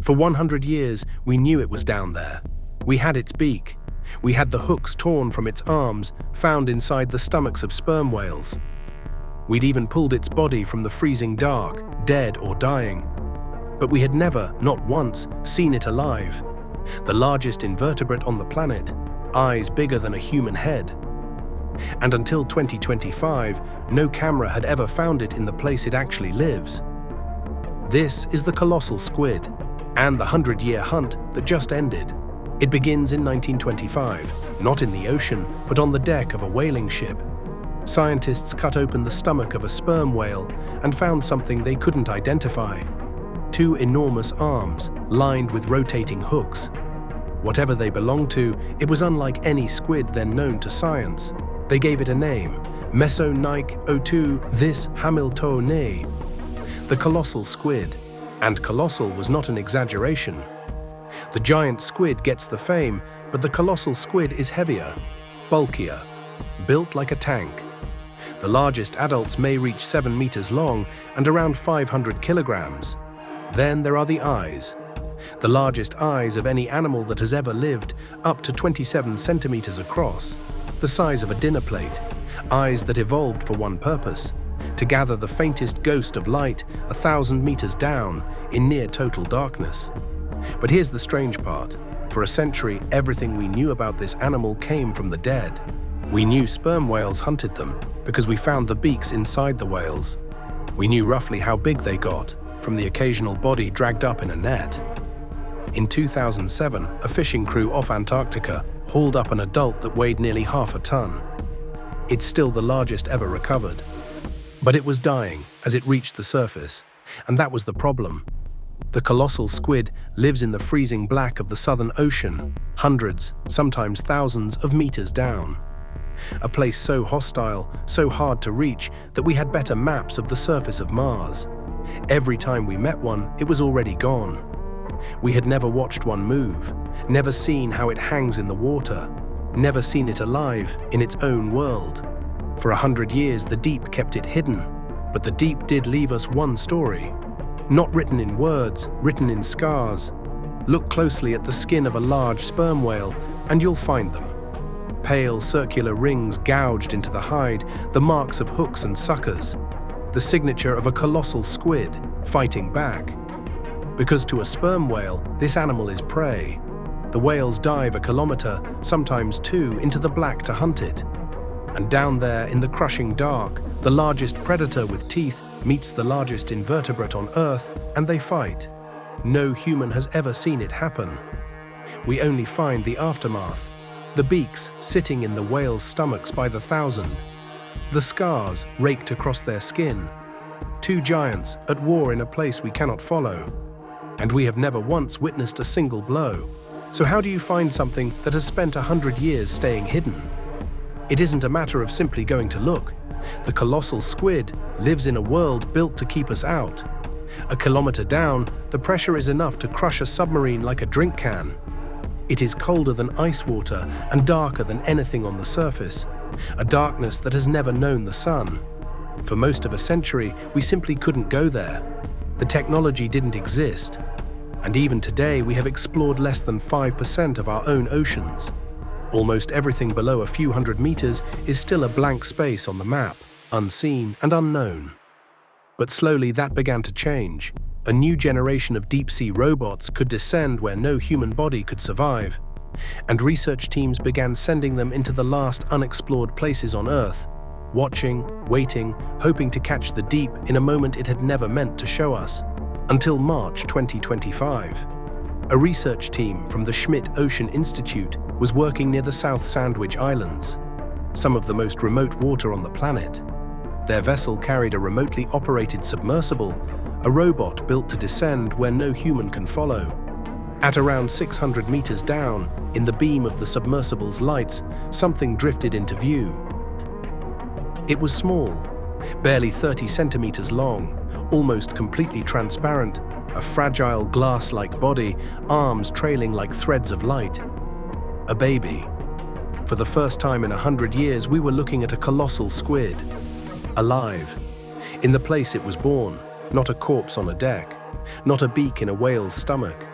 For 100 years, we knew it was down there. We had its beak. We had the hooks torn from its arms, found inside the stomachs of sperm whales. We'd even pulled its body from the freezing dark, dead or dying. But we had never, not once, seen it alive. The largest invertebrate on the planet, eyes bigger than a human head. And until 2025, no camera had ever found it in the place it actually lives. This is the colossal squid, and the 100-year hunt that just ended. It begins in 1925, not in the ocean, but on the deck of a whaling ship. Scientists cut open the stomach of a sperm whale and found something they couldn't identify. 2 enormous arms, lined with rotating hooks. Whatever they belonged to, it was unlike any squid then known to science. They gave it a name, Mesonychoteuthis hamiltoni, the colossal squid. And colossal was not an exaggeration. The giant squid gets the fame, but the colossal squid is heavier, bulkier, built like a tank. The largest adults may reach 7 meters long and around 500 kilograms. Then there are the eyes. The largest eyes of any animal that has ever lived, up to 27 centimeters across, the size of a dinner plate. Eyes that evolved for one purpose: to gather the faintest ghost of light 1,000 meters down in near total darkness. But here's the strange part. For a century, everything we knew about this animal came from the dead. We knew sperm whales hunted them because we found the beaks inside the whales. We knew roughly how big they got from the occasional body dragged up in a net. In 2007, a fishing crew off Antarctica hauled up an adult that weighed nearly half a ton. It's still the largest ever recovered. But it was dying as it reached the surface, and that was the problem. The colossal squid lives in the freezing black of the Southern Ocean, hundreds, sometimes thousands of meters down. A place so hostile, so hard to reach, that we had better maps of the surface of Mars. Every time we met one, it was already gone. We had never watched one move, never seen how it hangs in the water, never seen it alive in its own world. For 100 years, the deep kept it hidden, but the deep did leave us one story. Not written in words, written in scars. Look closely at the skin of a large sperm whale, and you'll find them. Pale circular rings gouged into the hide, the marks of hooks and suckers. The signature of a colossal squid, fighting back. Because to a sperm whale, this animal is prey. The whales dive 1 kilometer, sometimes 2, into the black to hunt it. And down there in the crushing dark, the largest predator with teeth meets the largest invertebrate on Earth, and they fight. No human has ever seen it happen. We only find the aftermath. The beaks sitting in the whales' stomachs by the thousand. The scars raked across their skin. 2 giants at war in a place we cannot follow. And we have never once witnessed a single blow. So how do you find something that has spent 100 years staying hidden? It isn't a matter of simply going to look. The colossal squid lives in a world built to keep us out. 1 kilometer down, the pressure is enough to crush a submarine like a drink can. It is colder than ice water and darker than anything on the surface, a darkness that has never known the sun. For most of a century, we simply couldn't go there. The technology didn't exist. And even today, we have explored less than 5% of our own oceans. Almost everything below a few hundred meters is still a blank space on the map, unseen and unknown. But slowly that began to change. A new generation of deep-sea robots could descend where no human body could survive, and research teams began sending them into the last unexplored places on Earth, watching, waiting, hoping to catch the deep in a moment it had never meant to show us. Until March 2025. A research team from the Schmidt Ocean Institute was working near the South Sandwich Islands, some of the most remote water on the planet. Their vessel carried a remotely operated submersible, a robot built to descend where no human can follow. At around 600 meters down, in the beam of the submersible's lights, something drifted into view. It was small, barely 30 centimeters long, almost completely transparent, a fragile glass-like body, arms trailing like threads of light. A baby. For the first time in 100 years, we were looking at a colossal squid. Alive. In the place it was born, not a corpse on a deck, not a beak in a whale's stomach.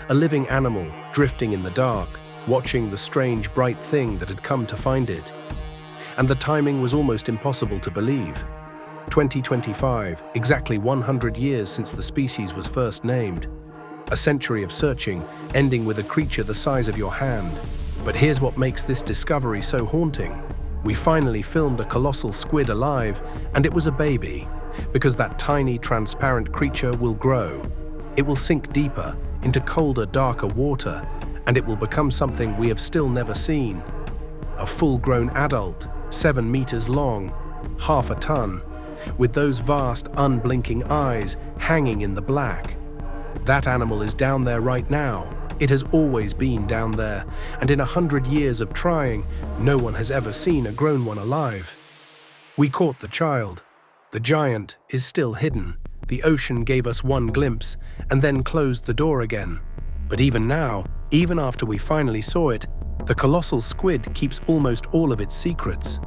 A living animal drifting in the dark, watching the strange bright thing that had come to find it. And the timing was almost impossible to believe. 2025, exactly 100 years since the species was first named. A century of searching, ending with a creature the size of your hand. But here's what makes this discovery so haunting. We finally filmed a colossal squid alive, and it was a baby, because that tiny, transparent creature will grow. It will sink deeper, into colder, darker water, and it will become something we have still never seen. A full-grown adult, 7 meters long, half a ton, with those vast, unblinking eyes hanging in the black. That animal is down there right now. It has always been down there, and in 100 years of trying, no one has ever seen a grown one alive. We caught the child. The giant is still hidden. The ocean gave us one glimpse, and then closed the door again. But even now, even after we finally saw it, the colossal squid keeps almost all of its secrets.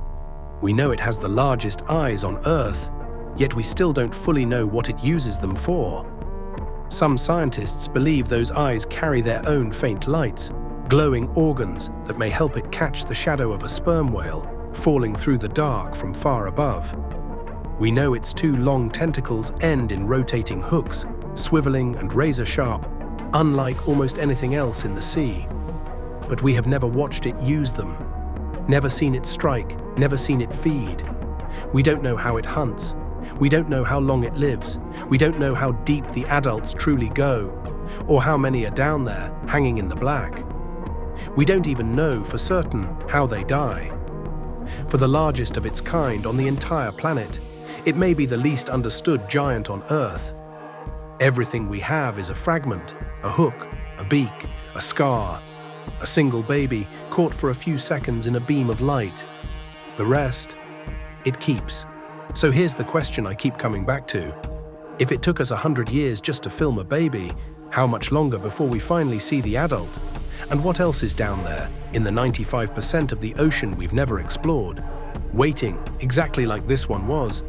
We know it has the largest eyes on Earth, yet we still don't fully know what it uses them for. Some scientists believe those eyes carry their own faint lights, glowing organs that may help it catch the shadow of a sperm whale falling through the dark from far above. We know its 2 long tentacles end in rotating hooks, swiveling and razor-sharp, unlike almost anything else in the sea. But we have never watched it use them, never seen it strike, never seen it feed. We don't know how it hunts. We don't know how long it lives. We don't know how deep the adults truly go, or how many are down there, hanging in the black. We don't even know for certain how they die. For the largest of its kind on the entire planet, it may be the least understood giant on Earth. Everything we have is a fragment, a hook, a beak, a scar, a single baby caught for a few seconds in a beam of light. The rest, it keeps. So here's the question I keep coming back to. If it took us 100 years just to film a baby, how much longer before we finally see the adult? And what else is down there, in the 95% of the ocean we've never explored, waiting exactly like this one was?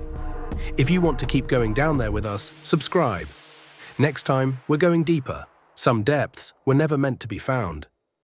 If you want to keep going down there with us, subscribe. Next time, we're going deeper. Some depths were never meant to be found.